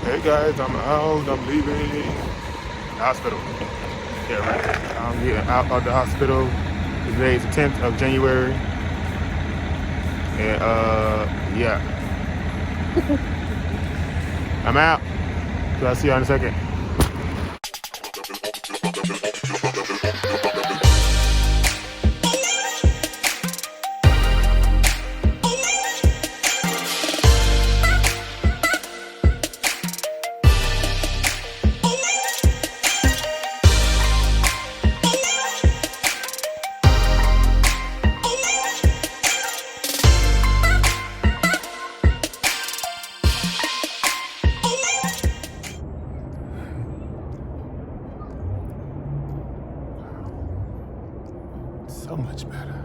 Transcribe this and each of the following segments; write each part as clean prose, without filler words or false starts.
Hey guys, I'm out. I'm leaving the hospital. Yeah, right. I'm getting out of the hospital. Today is the 10th of January. And yeah, I'm out. So I'll see you in a second. So much better.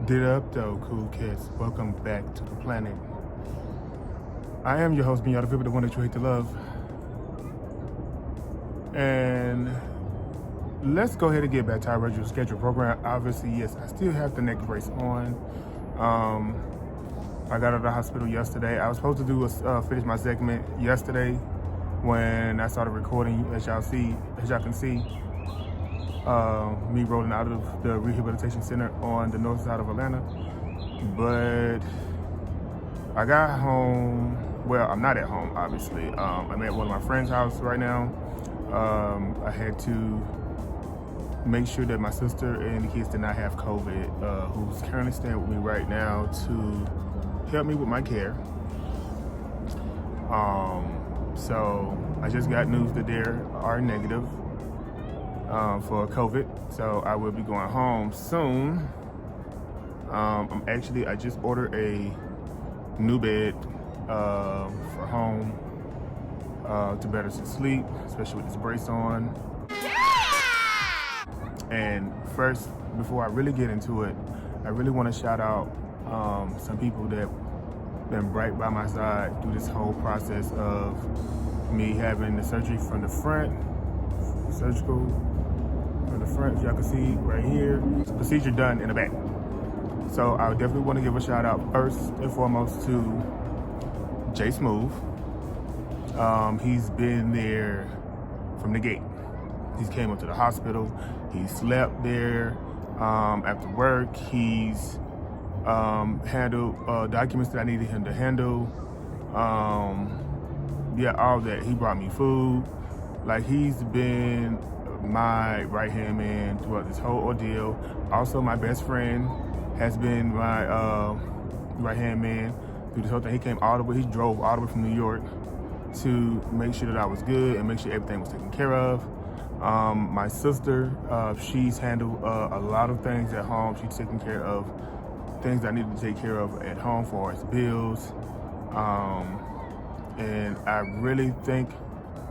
Did up though, cool kids. Welcome back to the planet. I am your host, Miata Vipper, the one that you hate to love. And let's go ahead and get back to our regular schedule program. Obviously, yes, I still have the neck brace on. I got out of the hospital yesterday. I was supposed to do finish my segment yesterday when I started recording, as y'all can see. Me rolling out of the rehabilitation center on the north side of Atlanta. But I got home, well, I'm not at home, obviously. I'm at one of my friend's house right now. I had to make sure that my sister and the kids did not have COVID, who's currently staying with me right now to help me with my care. So I just got news that they are negative for COVID, so I will be going home soon. I just ordered a new bed for home to better sleep, especially with this brace on. And first, before I really get into it, I really want to shout out some people that been right by my side through this whole process of me having the surgery from the front, surgical from the front, y'all can see right here. Procedure done in the back. So I definitely want to give a shout out first and foremost to Jay Smooth. He's been there from the gate. He's came up to the hospital. He slept there after work. He's handled documents that I needed him to handle. All that. He brought me food. Like, he's been my right-hand man throughout this whole ordeal. Also, my best friend has been my right-hand man through this whole thing. He drove all the way from New York to make sure that I was good and make sure everything was taken care of. My sister, she's handled a lot of things at home. She's taken care of things I needed to take care of at home for as bills. And I really thank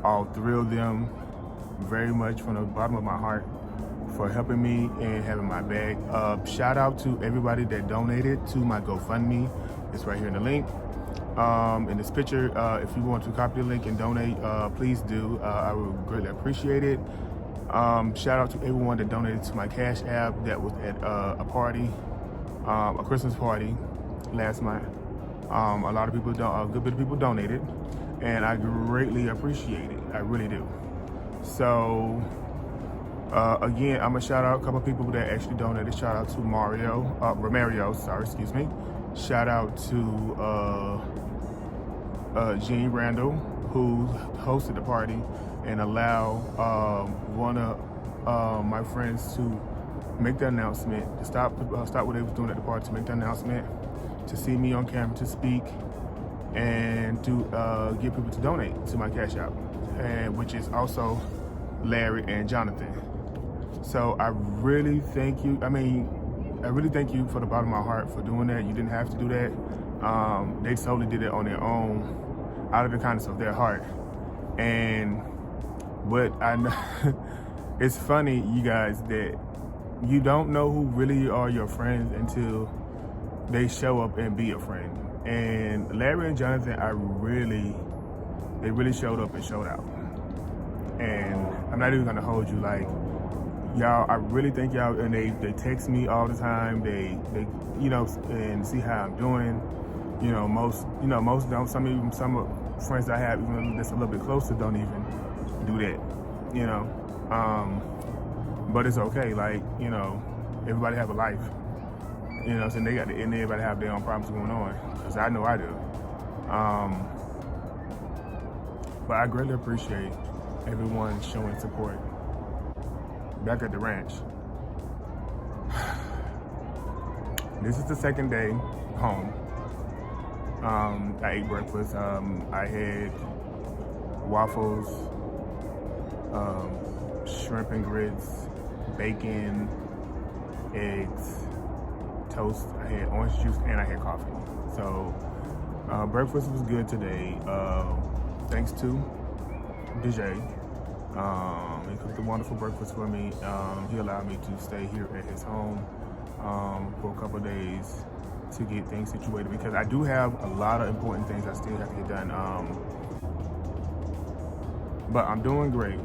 all three of them very much from the bottom of my heart for helping me and having my back. Shout out to everybody that donated to my GoFundMe. It's right here in the link. In this picture, if you want to copy the link and donate, please do. I would greatly appreciate it. Shout out to everyone that donated to my Cash App that was at a party, a Christmas party last month. A lot of people, a good bit of people donated, and I greatly appreciate it. I really do. So, again, I'm gonna shout out a couple of people that actually donated. Shout out to Romario, excuse me. Shout out to Jean Randall, who hosted the party and allowed one of my friends to make the announcement, to stop what they was doing at the party, to make the announcement, to see me on camera, to speak, and to get people to donate to my Cash App, and which is also Larry and Jonathan. So I really thank you. I really thank you for the bottom of my heart for doing that. You didn't have to do that. They totally did it on their own, out of the kindness of their heart. But I know it's funny, you guys, that you don't know who really are your friends until they show up and be a friend. And Larry and Jonathan, they really showed up and showed out. And I'm not even gonna hold you, like, y'all, I really thank y'all, and they text me all the time. They and see how I'm doing. Most don't. Some friends I have, even that's a little bit closer, don't even do that, you know. But it's okay, like, you know, everybody have a life, you know, so and everybody have their own problems going on, because I know I do. But I greatly appreciate everyone showing support. Back at the ranch. This is the second day home. I ate breakfast. I had waffles, shrimp and grits, bacon, eggs, toast. I had orange juice and I had coffee. So breakfast was good today. Thanks to DJ. He cooked a wonderful breakfast for me. He allowed me to stay here at his home for a couple of days to get things situated, because I do have a lot of important things I still have to get done. But I'm doing great,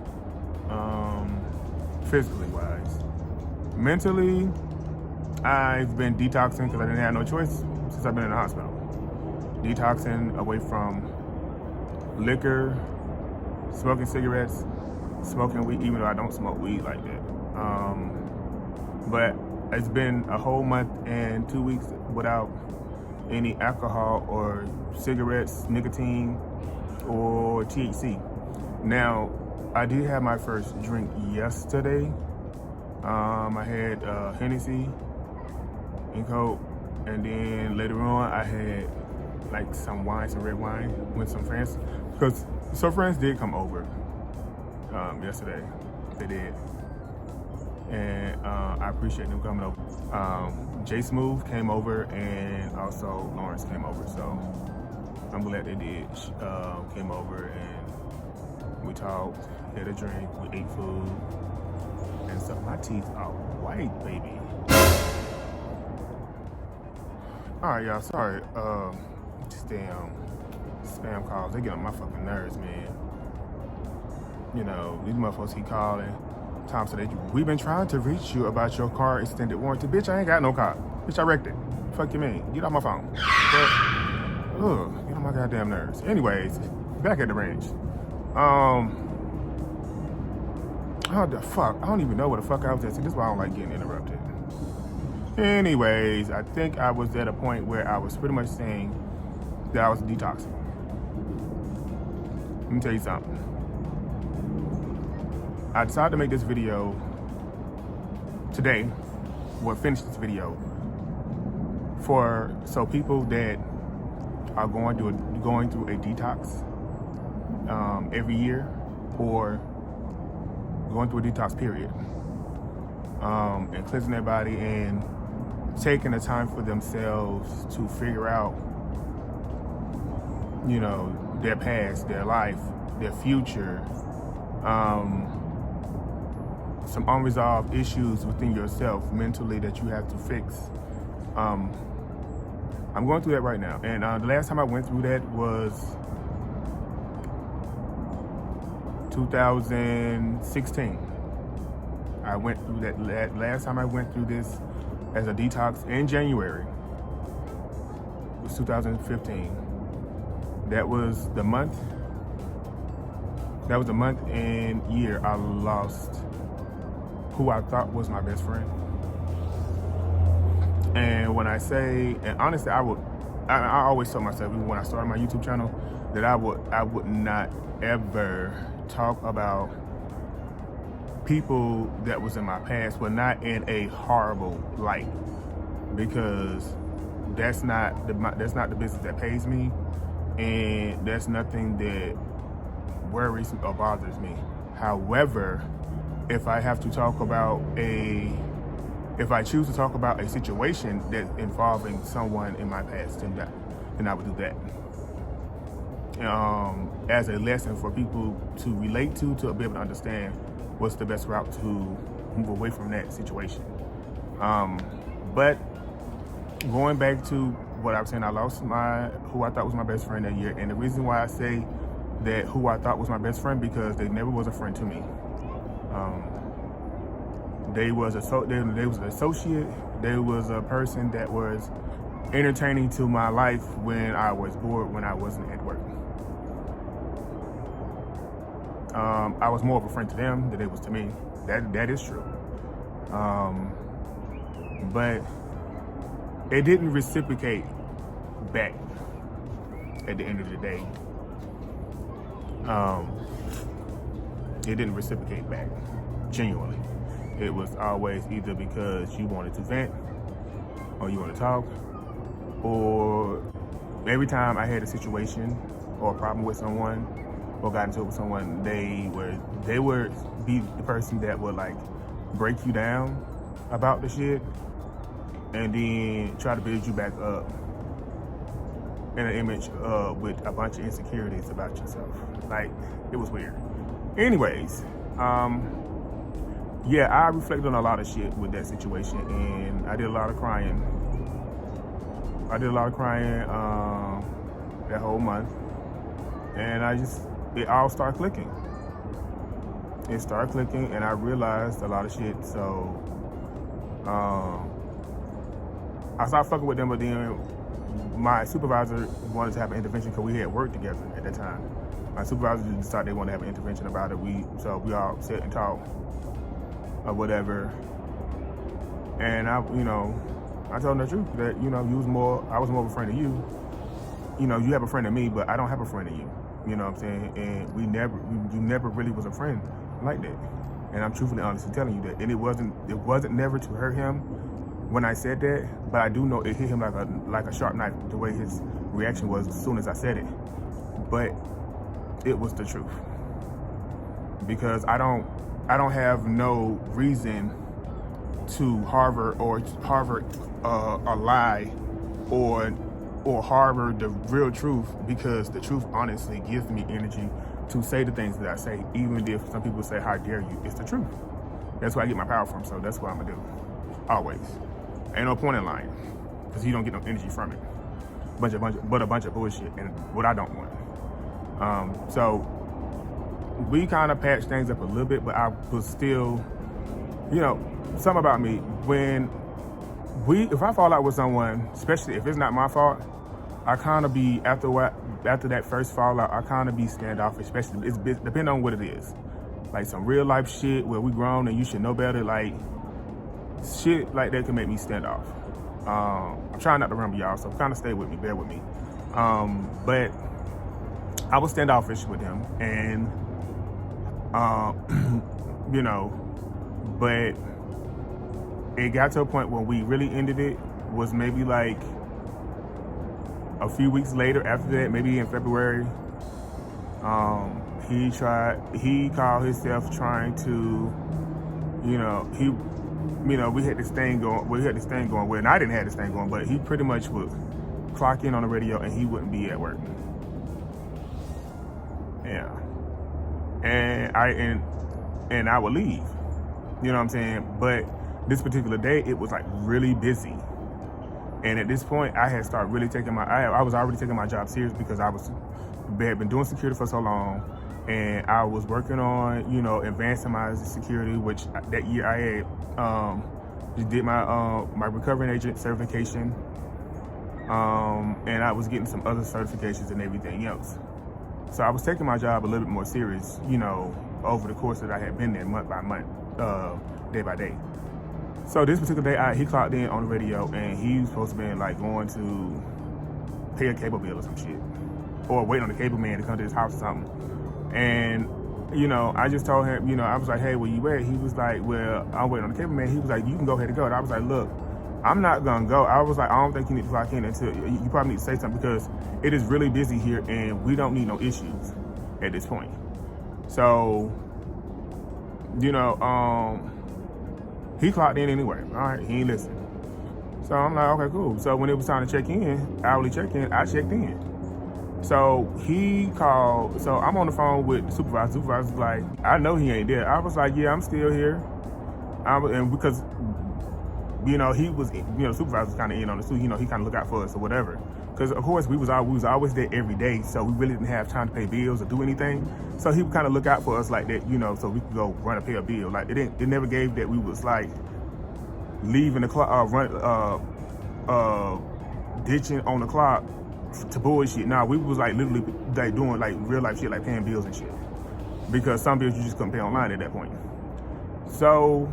physically wise. Mentally, I've been detoxing because I didn't have no choice since I've been in the hospital. Detoxing away from liquor, smoking cigarettes, smoking weed, even though I don't smoke weed like that. But it's been a whole month and 2 weeks without any alcohol or cigarettes, nicotine, or THC. Now, I did have my first drink yesterday. I had Hennessy and Coke, and then later on I had like some wine, some red wine with some friends, because some friends did come over yesterday. They did, and I appreciate them coming over. Jay Smooth came over, and also Lawrence came over, so I'm glad they did. Came over and we talked, had a drink, we ate food, and so my teeth are white, baby. All right, y'all, sorry. Just damn spam calls, they get on my fucking nerves, man. You know, these motherfuckers keep calling. Tom said, we've been trying to reach you about your car extended warranty. Bitch, I ain't got no car. Bitch, I wrecked it. Fuck you mean? Get off my phone. But, get on my goddamn nerves. Anyways, back at the ranch. How the fuck? I don't even know what the fuck I was at. See, this is why I don't like getting interrupted. Anyways, I think I was at a point where I was pretty much saying that I was detoxing. Let me tell you something. I decided to make this video today, finish this video, so people that are going through a detox every year, or going through a detox period, and cleansing their body and taking the time for themselves to figure out, you know, their past, their life, their future, some unresolved issues within yourself mentally that you have to fix. I'm going through that right now, and the last time I went through that was 2016. I went through that last time I went through this as a detox in January. It was 2015. That was the month and year I lost who I thought was my best friend. And when I say, and honestly, I always told myself, even when I started my YouTube channel, that I would not ever talk about people that was in my past, but not in a horrible light, because that's not the business that pays me, and that's nothing that worries or bothers me. However, if I choose to talk about a situation that's involving someone in my past, then I would do that. As a lesson for people to relate to be able to understand what's the best route to move away from that situation. But going back to what I was saying, I lost who I thought was my best friend that year. And the reason why I say that who I thought was my best friend, because they never was a friend to me. They was an associate. They was a person that was entertaining to my life when I was bored, when I wasn't at work. I was more of a friend to them than it was to me. That is true. But it didn't reciprocate back at the end of the day. It didn't reciprocate back, genuinely. It was always either because you wanted to vent or you want to talk, or every time I had a situation or a problem with someone or got into it with someone, they would be the person that would like break you down about the shit and then try to build you back up in an image with a bunch of insecurities about yourself. Like, it was weird. Anyways, yeah, I reflected on a lot of shit with that situation, and I did a lot of crying. That whole month, and it all started clicking. It started clicking, and I realized a lot of shit. So I stopped fucking with them, but then my supervisor wanted to have an intervention because we had worked together at that time. My supervisor decided they wanted to have an intervention about it. So we all sit and talk or whatever. And I told them the truth that, I was more of a friend of you. You have a friend of me, but I don't have a friend of you. You know what I'm saying? And you never really was a friend like that. And I'm truthfully honestly telling you that. And it wasn't never to hurt him when I said that, but I do know it hit him like a sharp knife, the way his reaction was as soon as I said it. But it was the truth. Because I don't have no reason to harbor a lie or harbor the real truth, because the truth honestly gives me energy to say the things that I say, even if some people say, how dare you? It's the truth. That's where I get my power from, so that's what I'm gonna do. Always. Ain't no point in lying, because you don't get no energy from it. A bunch of bullshit, and what I don't want. So we kind of patched things up a little bit, but I was still, something about me, if I fall out with someone, especially if it's not my fault, I kind of be, after that first fallout, I kind of be standoffish, especially, depending on what it is. Like some real life shit where we grown and you should know better, like shit like that can make me stand off. I'm trying not to remember y'all, so kind of stay with me, bear with me. But I was standoffish with him, and but it got to a point when we really ended it was maybe like a few weeks later after that, maybe in February. He called himself trying to, we had this thing going, well, and I didn't have this thing going, but he pretty much would clock in on the radio and he wouldn't be at work. Yeah. And I would leave, you know what I'm saying? But this particular day, it was like really busy. And at this point, I had started really I was already taking my job serious, because I had been doing security for so long, and I was working on, advancing my security, which that year I had just did my recovering agent certification, and I was getting some other certifications and everything else. So I was taking my job a little bit more serious, over the course that I had been there, month by month, day by day. So this particular day, he clocked in on the radio, and he was supposed to be like going to pay a cable bill or some shit, or wait on the cable man to come to his house or something. And I just told him, I was like, hey, where you at? He was like, well, I'm waiting on the cable man. He was like, you can go ahead and go. And I was like, look, I'm not gonna go. I was like, I don't think you need to clock in until you probably need to say something, because it is really busy here and we don't need no issues at this point. So, he clocked in anyway. All right, he ain't listening. So I'm like, okay, cool. So when it was time to check in, hourly check in, I checked in. So he called, so I'm on the phone with the supervisor. The supervisor's like, I know he ain't there. I was like, yeah, I'm still here. And because, he was, the supervisor was kind of in on it too. He kind of look out for us or whatever. Because of course we was always there every day, so we really didn't have time to pay bills or do anything. So he would kind of look out for us like that, so we could go run and pay a bill. Like it never gave that we was like leaving the clock, ditching on the clock to bullshit. Nah, we was like literally like doing like real life shit, like paying bills and shit. because some bills you just couldn't pay online at that point. So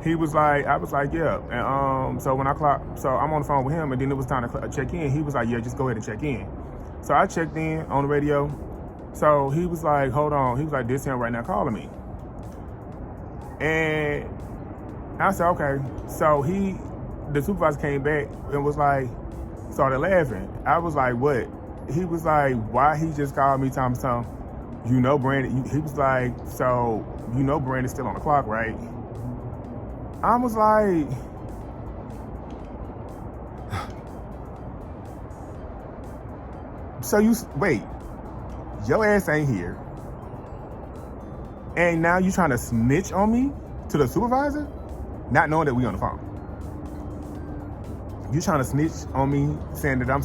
he was like, I was like, yeah. And so when I clocked, so I'm on the phone with him, and then it was time to check in. He was like, yeah, just go ahead and check in. So I checked in on the radio. So he was like, hold on. He was like, this him right now calling me. And I said, okay. So the supervisor came back and was like, started laughing. I was like, what? He was like, why he just called me something, you know, Brandon. He was like, so you know Brandon's still on the clock, right? I was like, so wait, your ass ain't here. And now you trying to snitch on me to the supervisor? Not knowing that we on the phone. You trying to snitch on me saying that I'm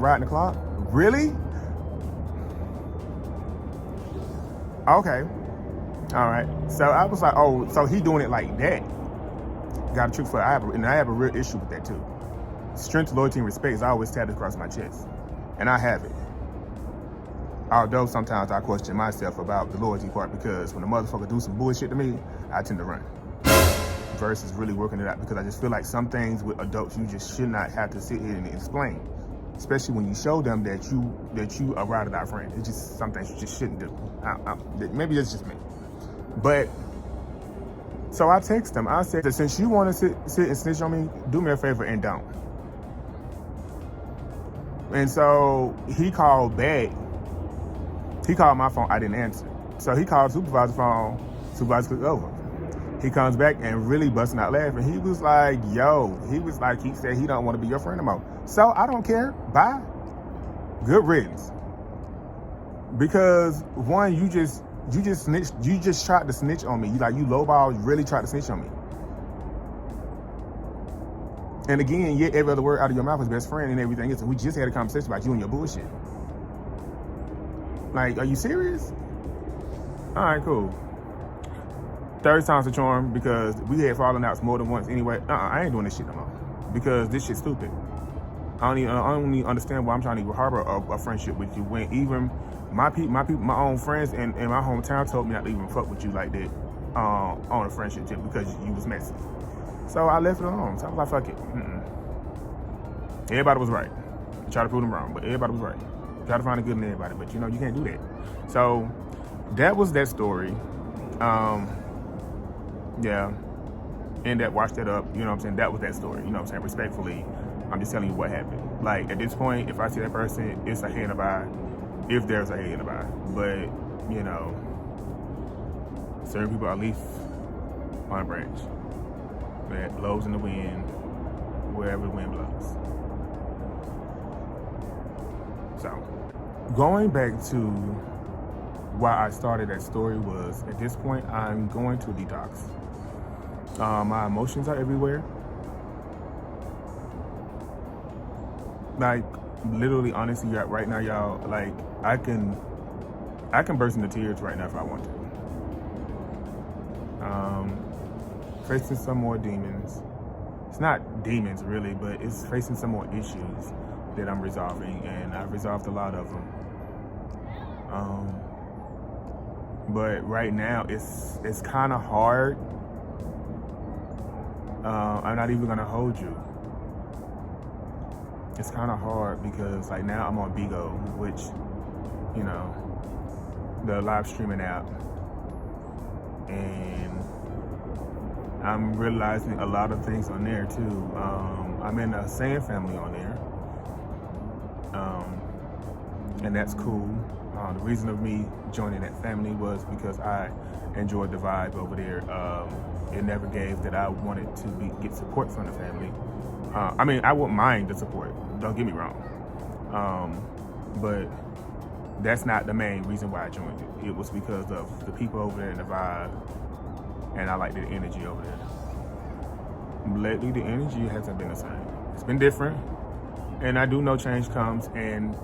riding the clock? Really? Okay. All right. So I was like, oh, so he doing it like that. Got a trick for I have a real issue with that too. Strength, loyalty, and respect is always tattooed across my chest. And I have it. Although sometimes I question myself about the loyalty part, because when a motherfucker do some bullshit to me, I tend to run. Versus really working it out, because I just feel like some things with adults you just should not have to sit here and explain. Especially when you show them that you are ride or die friend. It's just some things you just shouldn't do. Maybe it's just me. But so I text him. I said, since you want to sit and snitch on me, do me a favor and don't. And so he called back. He called my phone. I didn't answer. So he called the supervisor's phone. Supervisor clicked over. He comes back and really busting out laughing. He was like, yo, he said he don't want to be your friend anymore. So I don't care. Bye. Good riddance. Because one, you just snitched. You just tried to snitch on me. You lowball, really tried to snitch on me. And again, yet every other word out of your mouth is best friend and everything else. And we just had a conversation about you and your bullshit. Like, are you serious? All right, cool. Third time's a charm, because we had fallen outs more than once anyway. I ain't doing this shit no more, because this shit's stupid. I don't even understand why I'm trying to even harbor a friendship with you when even my own friends in my hometown told me not to even fuck with you like that on a friendship tip, because you was messy. So I left it alone. So I was like, fuck it. Everybody was right. I tried to prove them wrong, but everybody was right. Try to find the good in everybody, but you know, you can't do that. So that was that story. Yeah. And that washed that up, you know what I'm saying? That was that story, you know what I'm saying? Respectfully, I'm just telling you what happened. Like, at this point, if I see that person, it's a hand of eye, if there's a hand of eye. But, you know, certain people are leaf on a branch that blows in the wind, wherever the wind blows. So, going back to why I started that story was, at this point, I'm going to detox. My emotions are everywhere. Like, literally, honestly, right now, y'all, like, I can burst into tears right now if I want to. Facing some more demons. It's not demons, really, but it's facing some more issues that I'm resolving, and I've resolved a lot of them. But right now, it's kind of hard. I'm not even gonna hold you. It's kind of hard because, like, now I'm on Bigo, which, you know, the live streaming app, and I'm realizing a lot of things on there too. I'm in a Sand family on there, and that's cool. The reason of me joining that family was because I enjoyed the vibe over there. It never gave that I wanted to get support from the family. I mean, I wouldn't mind the support, don't get me wrong. But that's not the main reason why I joined it. It was because of the people over there and the vibe, and I like the energy over there. Lately, the energy hasn't been the same. It's been different, and I do know change comes, and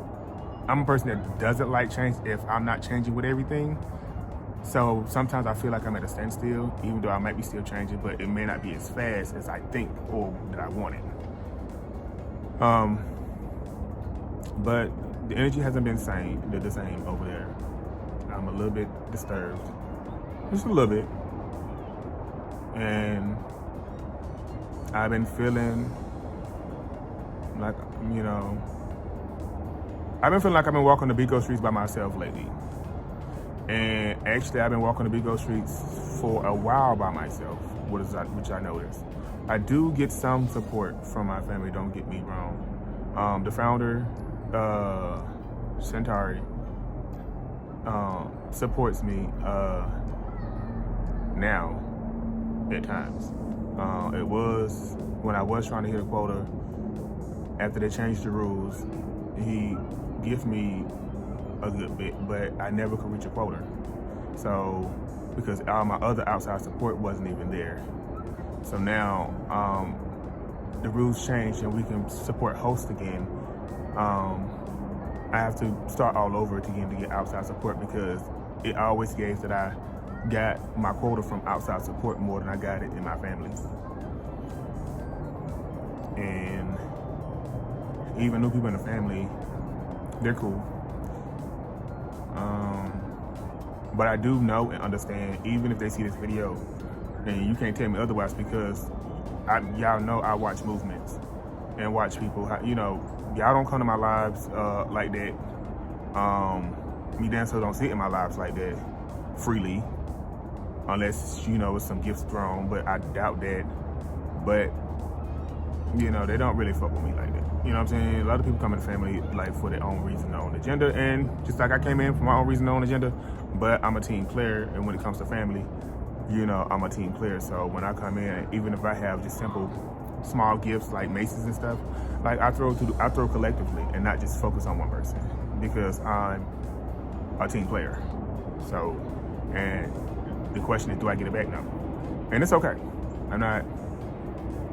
I'm a person that doesn't like change if I'm not changing with everything. So sometimes I feel like I'm at a standstill, even though I might be still changing, but it may not be as fast as I think or that I wanted. But the energy hasn't been the same over there. I'm a little bit disturbed, just a little bit, and I've been feeling like, I've been walking the Bigo streets by myself lately. And actually, I've been walking the Bigo streets for a while by myself, which I noticed. I do get some support from my family, don't get me wrong. The founder, Centauri, supports me now at times. It was when I was trying to hit a quota. After they changed the rules, he gave me a good bit, but I never could reach a quota. So, because all my other outside support wasn't even there. So now, the rules changed and we can support hosts again. I have to start all over again to get outside support, because it always gave that I got my quota from outside support more than I got it in my family. And even new people in the family, they're cool. But I do know and understand, even if they see this video, and you can't tell me otherwise, because y'all know I watch movements and watch people. Y'all don't come to my lives like that. Me damn sure don't sit in my lives like that freely, unless it's some gifts thrown. But I doubt that. But they don't really fuck with me like that. You know what I'm saying? A lot of people come in the family like for their own reason, their own agenda, and just like I came in for my own reason, their own agenda. But I'm a team player, and when it comes to family, I'm a team player. So when I come in, even if I have just simple, small gifts like maces and stuff, like I throw collectively and not just focus on one person, because I'm a team player. So, and the question is, do I get it back now? And it's okay. I'm not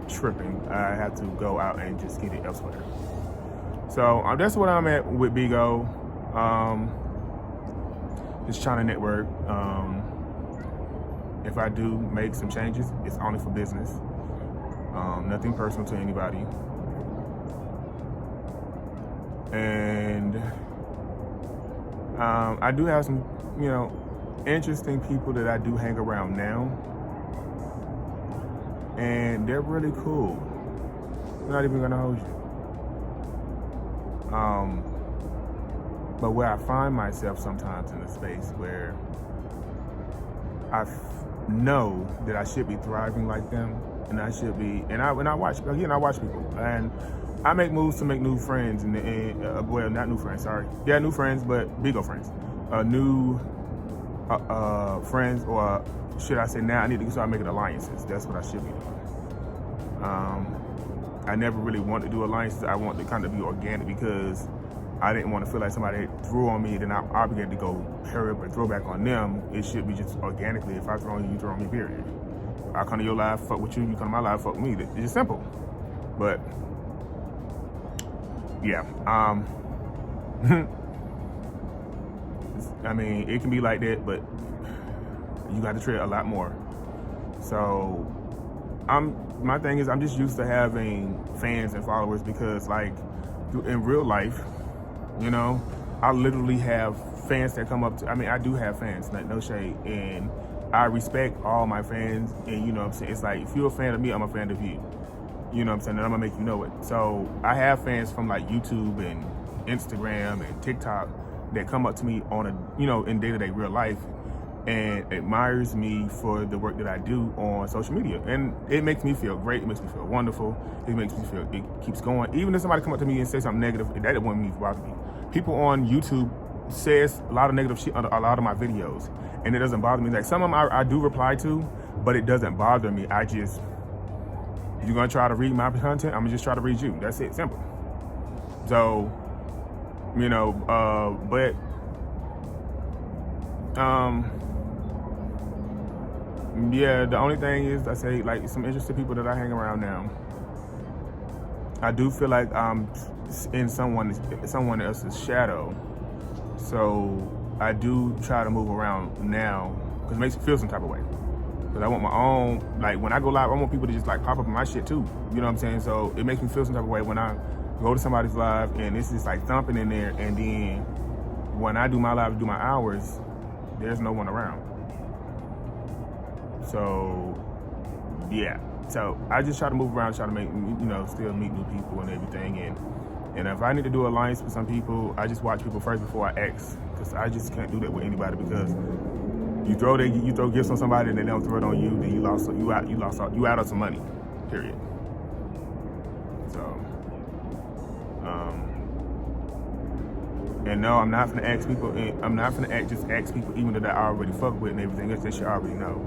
tripping. I have to go out and just get it elsewhere. So that's what I'm at with Bigo. Just trying to network. If I do make some changes, it's only for business. Nothing personal to anybody. And I do have some, interesting people that I do hang around now. And they're really cool. I'm not even gonna hold you. But where I find myself sometimes in a space where I know that I should be thriving like them, and I should be, and I watch people, and I make moves to make new friends, well, not new friends, sorry. Yeah, new friends, but Bigo friends. New friends, or should I say now I need to start making alliances. That's what I should be doing. I never really wanted to do alliances. I wanted to kind of be organic, because I didn't want to feel like somebody threw on me, then I'm obligated to go hurry up and throw back on them. It should be just organically. If I throw on you, you throw on me, period. I come to your life, fuck with you. You come to my life, fuck with me. It's just simple. But yeah, I mean, it can be like that, but you got to tread a lot more. So my thing is, I'm just used to having fans and followers, because like in real life, I literally have fans that come up to, I do have fans, like no shade, and I respect all my fans, and it's like, if you're a fan of me, I'm a fan of you. And I'm gonna make you know it. So I have fans from like YouTube and Instagram and TikTok that come up to me on in day-to-day real life, and admires me for the work that I do on social media. And it makes me feel great. It makes me feel wonderful. It makes me feel, it keeps going. Even if somebody come up to me and say something negative, that doesn't want me to bother me. People on YouTube says a lot of negative shit on a lot of my videos, and it doesn't bother me. Like some of them I do reply to, but it doesn't bother me. You're gonna try to read my content, I'm gonna just try to read you. That's it, simple. So, yeah, the only thing is, I say, like, some interesting people that I hang around now, I do feel like I'm in someone else's shadow. So I do try to move around now, because it makes me feel some type of way. Because I want my own, like, when I go live, I want people to just like pop up in my shit too. You know what I'm saying? So it makes me feel some type of way when I go to somebody's live and it's just like thumping in there, and then when I do my live, do my hours, there's no one around. So, yeah. So I just try to move around, try to make, still meet new people and everything. And if I need to do alliance with some people, I just watch people first before I ask, because I just can't do that with anybody, because you throw gifts on somebody and they don't throw it on you, then you out of some money, period. So, and no, I'm not gonna ask people. I'm not gonna just ask people even that I already fuck with and everything else that you already know.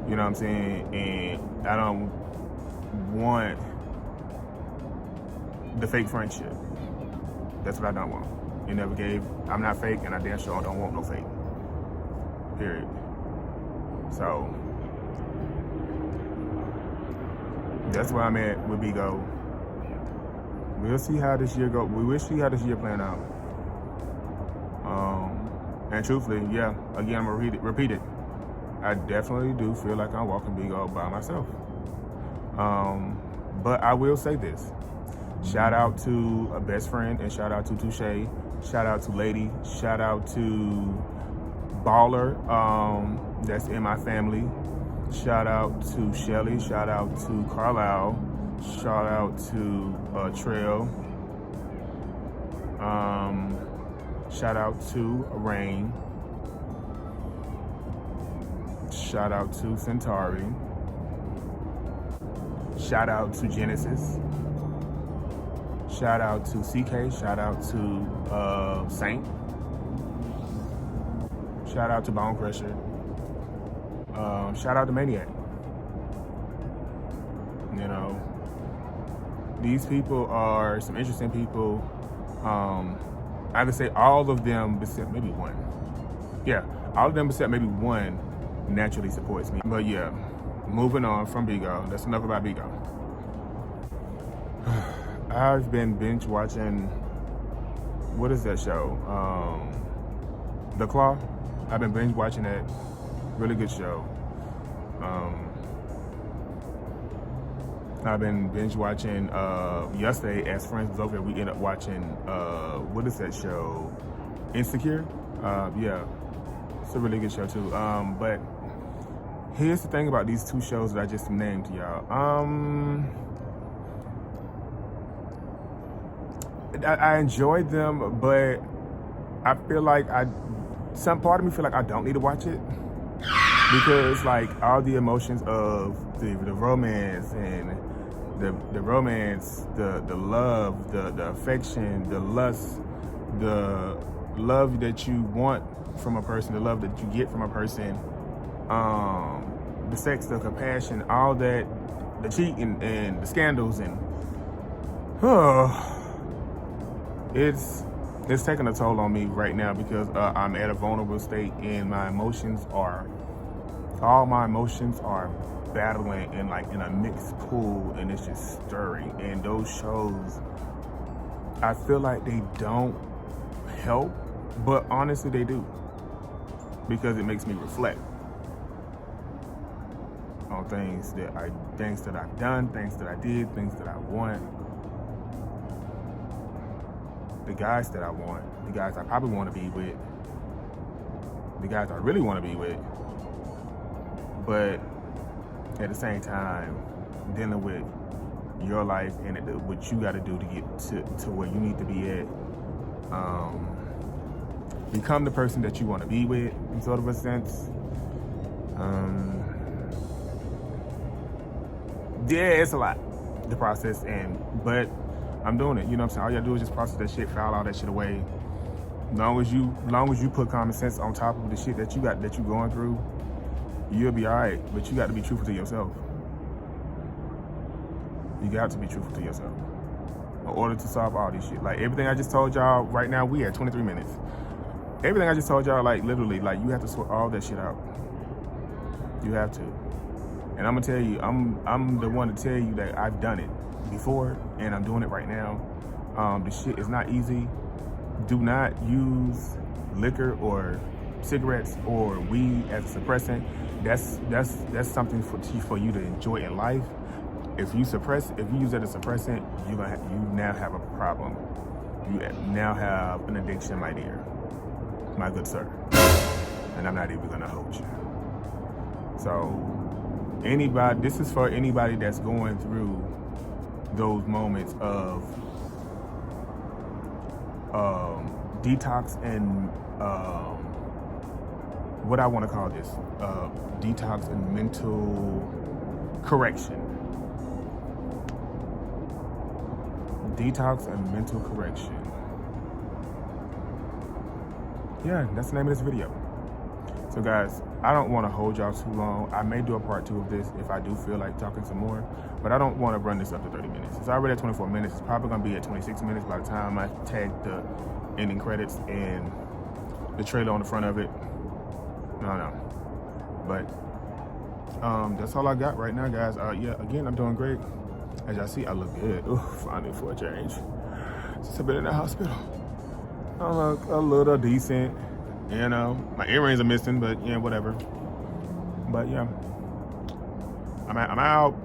You know what I'm saying? And I don't want the fake friendship. That's what I don't want. You never gave. I'm not fake, and I damn sure don't want no fake. Period. So that's where I'm at with Bigo. We'll see how this year goes. We will see how this year plan out. And truthfully, yeah, again, I'm gonna repeat it. I definitely do feel like I'm walking Bigo by myself. But I will say this. Shout out to a best friend, and shout out to Touche. Shout out to Lady. Shout out to Baller, that's in my family. Shout out to Shelly. Shout out to Carlisle. Shout out to Trail. Shout out to Rain. Shout out to Centauri. Shout out to Genesis. Shout out to CK. Shout out to Saint. Shout out to Bone Crusher. Shout out to Maniac. You know, these people are some interesting people. I could say all of them except maybe one. Yeah, all of them except maybe one naturally supports me. But yeah, moving on from Bigo. That's enough about Bigo. I've been binge watching, what is that show? The Claw. I've been binge watching that. Really good show. I've been binge watching, yesterday as friends was over here, we ended up watching, what is that show? Insecure? Yeah, it's a really good show too. But here's the thing about these two shows that I just named to y'all. I enjoyed them, but I feel like some part of me feel like I don't need to watch it, because like all the emotions of the romance and the romance, the love, the affection, the lust, the love that you want from a person, the love that you get from a person, the sex, the compassion, all that, the cheating and the scandals, and it's taking a toll on me right now, because I'm at a vulnerable state, and all my emotions are battling in a mixed pool, and it's just stirring. And those shows, I feel like they don't help, but honestly they do, because it makes me reflect on things that I've done, things that I did, things that I want, the guys that I want, the guys I probably want to be with, the guys I really want to be with, but at the same time, dealing with your life and what you got to do to get to where you need to be at. Become the person that you want to be with, in sort of a sense. Yeah, it's a lot, the process, but I'm doing it. You know what I'm saying? All you gotta do is just process that shit, file all that shit away. Long as you put common sense on top of the shit that you're going through, you'll be all right. But you got to be truthful to yourself. You got to be truthful to yourself in order to solve all this shit. Like everything I just told y'all right now, we at 23 minutes. Everything I just told y'all, like literally, like you have to sort all that shit out. You have to. And I'm gonna tell you, I'm the one to tell you that I've done it before, and I'm doing it right now. The shit is not easy. Do not use liquor or cigarettes or weed as a suppressant. That's something for you to enjoy in life. If you use it as a suppressant, you now have a problem. You now have an addiction, my dear, my good sir. and I'm not even gonna hold you. So anybody, this is for anybody that's going through those moments of detox and what I want to call this, detox and mental correction. Detox and mental correction. Yeah, that's the name of this video. So guys, I don't want to hold y'all too long. I may do a part 2 of this if I do feel like talking some more, but I don't want to run this up to 30 minutes. It's already at 24 minutes. It's probably going to be at 26 minutes by the time I tag the ending credits and the trailer on the front of it. No. But that's all I got right now, guys. Yeah, again, I'm doing great. As y'all see, I look good. Ooh, finally for a change. Since I've been in the hospital, I look a little decent. You know, my earrings are missing, but yeah, whatever. But yeah, I'm out.